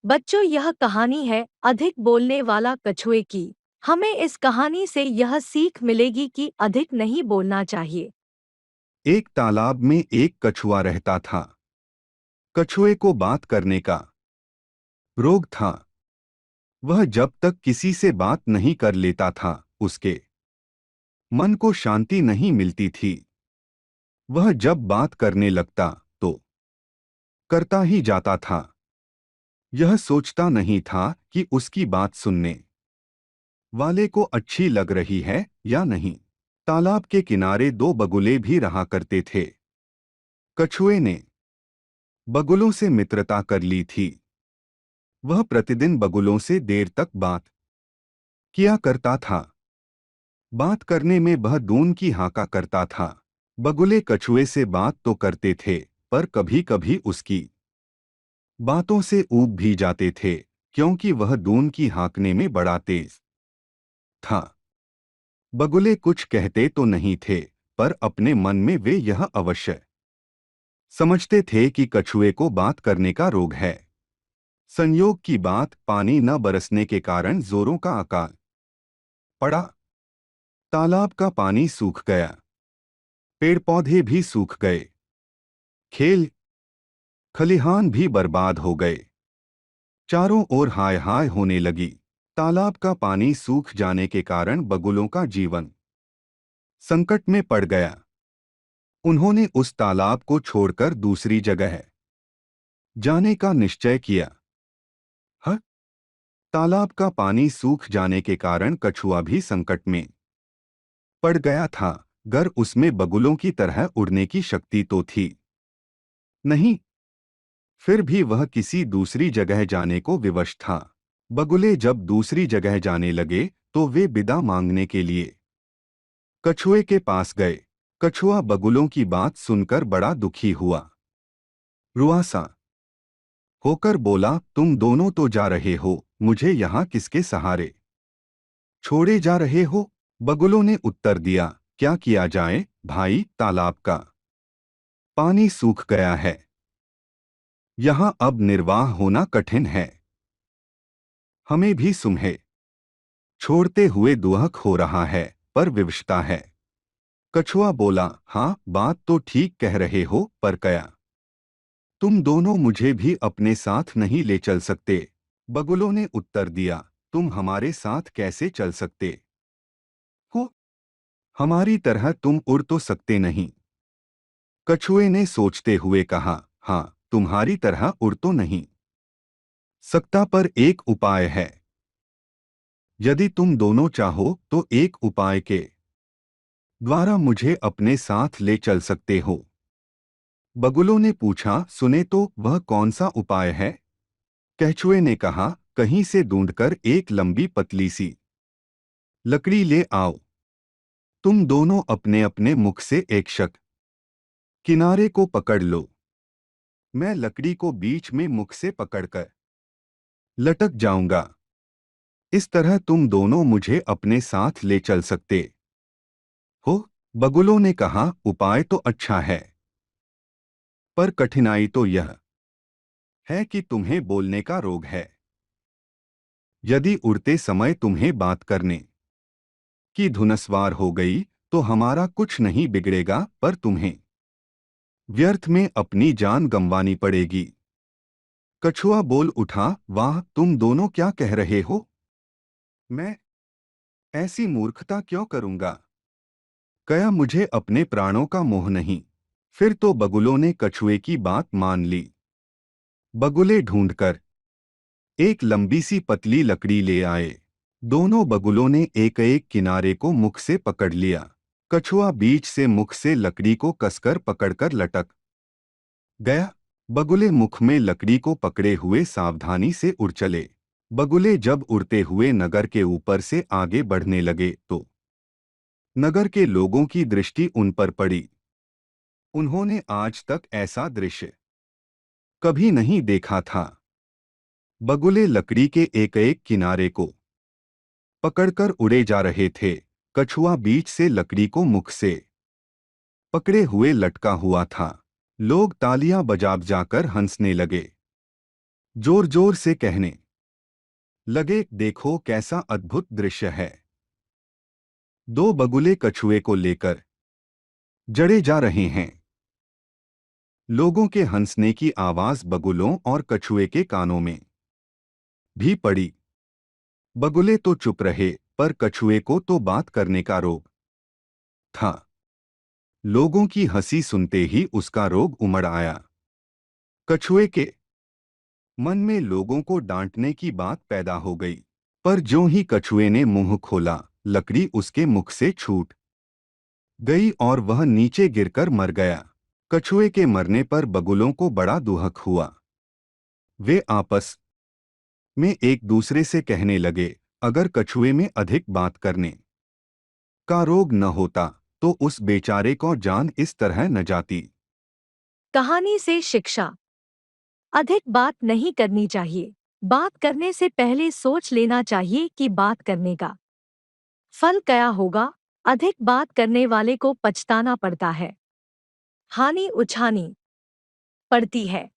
बच्चों, यह कहानी है अधिक बोलने वाला कछुए की। हमें इस कहानी से यह सीख मिलेगी कि अधिक नहीं बोलना चाहिए। एक तालाब में एक कछुआ रहता था। कछुए को बात करने का रोग था। वह जब तक किसी से बात नहीं कर लेता था, उसके मन को शांति नहीं मिलती थी। वह जब बात करने लगता तो करता ही जाता था। यह सोचता नहीं था कि उसकी बात सुनने वाले को अच्छी लग रही है या नहीं। तालाब के किनारे दो बगुले भी रहा करते थे। कछुए ने बगुलों से मित्रता कर ली थी। वह प्रतिदिन बगुलों से देर तक बात किया करता था। बात करने में वह दून की हाका करता था। बगुले कछुए से बात तो करते थे, पर कभी कभी उसकी बातों से ऊब भी जाते थे, क्योंकि वह दून की हाँकने में बड़ा तेज था। बगुले कुछ कहते तो नहीं थे, पर अपने मन में वे यह अवश्य समझते थे कि कछुए को बात करने का रोग है। संयोग की बात, पानी न बरसने के कारण जोरों का अकाल पड़ा। तालाब का पानी सूख गया। पेड़ पौधे भी सूख गए। खेल खलिहान भी बर्बाद हो गए। चारों ओर हाय हाय होने लगी। तालाब का पानी सूख जाने के कारण बगुलों का जीवन संकट में पड़ गया। उन्होंने उस तालाब को छोड़कर दूसरी जगह जाने का निश्चय किया। ह तालाब का पानी सूख जाने के कारण कछुआ भी संकट में पड़ गया था। गर उसमें बगुलों की तरह उड़ने की शक्ति तो थी नहीं, फिर भी वह किसी दूसरी जगह जाने को विवश था। बगुले जब दूसरी जगह जाने लगे तो वे विदा मांगने के लिए कछुए के पास गए। कछुआ बगुलों की बात सुनकर बड़ा दुखी हुआ। रुआसा होकर बोला, तुम दोनों तो जा रहे हो, मुझे यहाँ किसके सहारे छोड़े जा रहे हो? बगुलों ने उत्तर दिया, क्या किया जाए भाई, तालाब का पानी सूख गया है। यहाँ अब निर्वाह होना कठिन है। हमें भी तुम्हें छोड़ते हुए दुहक हो रहा है, पर विवशता है। कछुआ बोला, हाँ बात तो ठीक कह रहे हो, पर क्या तुम दोनों मुझे भी अपने साथ नहीं ले चल सकते? बगुलों ने उत्तर दिया, तुम हमारे साथ कैसे चल सकते हो? हमारी तरह तुम उड़ तो सकते नहीं। कछुए ने सोचते हुए कहा, हाँ तुम्हारी तरह उड़ तो नहीं सकता, पर एक उपाय है। यदि तुम दोनों चाहो तो एक उपाय के द्वारा मुझे अपने साथ ले चल सकते हो। बगुलों ने पूछा, सुने तो वह कौन सा उपाय है? कछुए ने कहा, कहीं से ढूंढकर एक लंबी पतली सी लकड़ी ले आओ। तुम दोनों अपने अपने मुख से एक शक किनारे को पकड़ लो। मैं लकड़ी को बीच में मुख से पकड़कर लटक जाऊंगा। इस तरह तुम दोनों मुझे अपने साथ ले चल सकते हो। बगुलों ने कहा, उपाय तो अच्छा है, पर कठिनाई तो यह है कि तुम्हें बोलने का रोग है। यदि उड़ते समय तुम्हें बात करने की धुनस्वार हो गई तो हमारा कुछ नहीं बिगड़ेगा, पर तुम्हें व्यर्थ में अपनी जान गंवानी पड़ेगी। कछुआ बोल उठा, वाह तुम दोनों क्या कह रहे हो? मैं ऐसी मूर्खता क्यों करूंगा? क्या मुझे अपने प्राणों का मोह नहीं? फिर तो बगुलों ने कछुए की बात मान ली। बगुले ढूंढकर एक लंबी सी पतली लकड़ी ले आए। दोनों बगुलों ने एक एक किनारे को मुख से पकड़ लिया। कछुआ बीच से मुख से लकड़ी को कसकर पकड़कर लटक गया। बगुले मुख में लकड़ी को पकड़े हुए सावधानी से उड़ चले। बगुले जब उड़ते हुए नगर के ऊपर से आगे बढ़ने लगे तो नगर के लोगों की दृष्टि उन पर पड़ी। उन्होंने आज तक ऐसा दृश्य कभी नहीं देखा था। बगुले लकड़ी के एक एक किनारे को पकड़कर उड़े जा रहे थे। कछुआ बीच से लकड़ी को मुख से पकड़े हुए लटका हुआ था। लोग तालियां बजा बजाकर हंसने लगे। जोर जोर से कहने लगे, देखो कैसा अद्भुत दृश्य है। दो बगुले कछुए को लेकर जड़े जा रहे हैं। लोगों के हंसने की आवाज बगुलों और कछुए के कानों में भी पड़ी। बगुले तो चुप रहे, पर कछुए को तो बात करने का रोग था। लोगों की हंसी सुनते ही उसका रोग उमड़ आया। कछुए के मन में लोगों को डांटने की बात पैदा हो गई। पर ज्यों ही कछुए ने मुंह खोला, लकड़ी उसके मुख से छूट गई और वह नीचे गिरकर मर गया। कछुए के मरने पर बगुलों को बड़ा दुहक हुआ। वे आपस में एक दूसरे से कहने लगे, अगर कछुए में अधिक बात करने का रोग न होता तो उस बेचारे को जान इस तरह न जाती। कहानी से शिक्षा। अधिक बात नहीं करनी चाहिए। बात करने से पहले सोच लेना चाहिए कि बात करने का फल क्या होगा। अधिक बात करने वाले को पछताना पड़ता है। हानि उठानी पड़ती है।